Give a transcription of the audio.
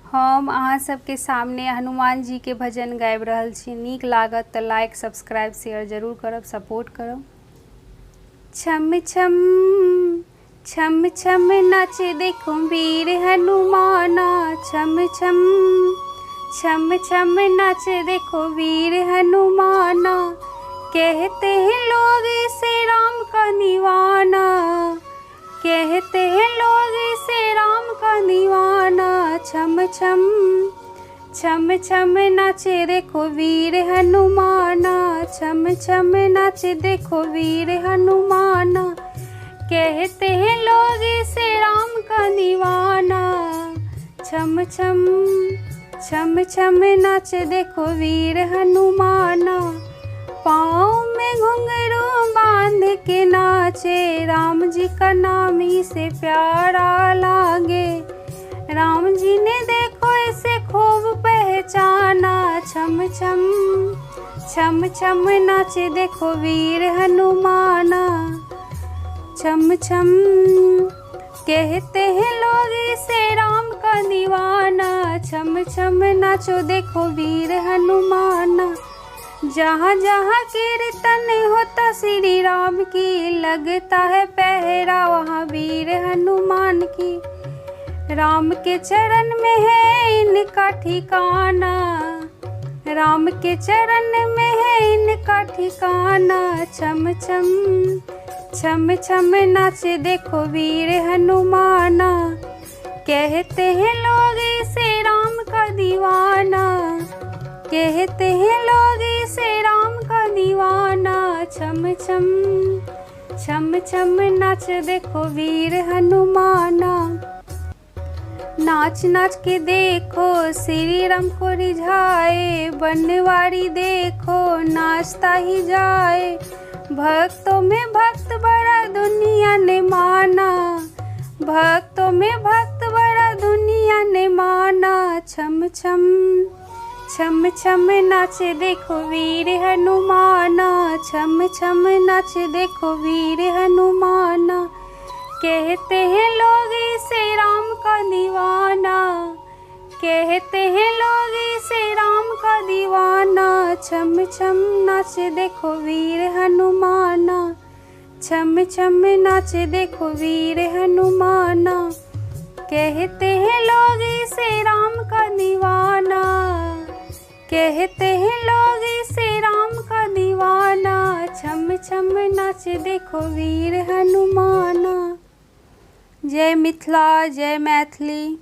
हम अहाँ सबके सामने हनुमान जी के भजन गाबि रहल छी। नीक लागत तऽ लाइक सब्सक्राइब शेयर जरूर करब, सपोर्ट करब। छम छम छम छम नाचे देखो वीर हनुमाना, छम छम छम छम नाचे देखो वीर हनुमाना। कहते हैं लोग इसे राम का दीवाना, कहते हैं लोग इसे राम का दीवाना। छम छम छम छम नाचे देखो वीर हनुमाना, छम छम नाचे देखो वीर हनुमाना। कहते हैं लोग इसे राम का दीवाना। छम छम छम छम नाचे देखो वीर हनुमाना। पाँव में घुंघरू बांध के नाचे, राम जी का नाम इसे प्यारा लागे। राम जी ने देखो इसे खूब पहचाना। छम छम छम छम नाचे देखो वीर हनुमाना। छम छम कहते हैं लोग इसे राम का दीवाना। छम छम नाचो देखो वीर हनुमाना। जहाँ जहाँ कीर्तन होता श्री राम की, लगता है पहरा वहाँ वीर हनुमान की। राम के चरण में है इनका ठिकाना, राम के चरण में है इनका ठिकाना। छम छम छम छम नाचे देखो वीर हनुमाना। कहते हैं लोग इसे राम का दीवाना, कहते हैं लोग इसे राम का दीवाना। छम छम छम छम नाच देखो वीर हनुमाना। नाच नाच के देखो श्री राम को रिझाए, बनवारी देखो नाचता ही जाए। भक्तों में भक्त बड़ा दुनिया ने माना, भक्तों में भक्त बड़ा दुनिया ने माना। छम छम छम छम नाचे देखो वीर हनुमाना, छम छम नाचे देखो वीर हनुमाना। कहते हैं लोग इसे राम का दीवाना, कहते हैं लोग इसे राम का दीवाना। छम छम नाचे देखो वीर हनुमाना, छम छम नाचे देखो वीर हनुमाना। कहते हैं लोग इसे राम का दीवाना, कहते हैं लोग इसे राम का दीवाना। छम छम नाचे देखो वीर हनुमाना। जय मिथिला, जय मैथिली।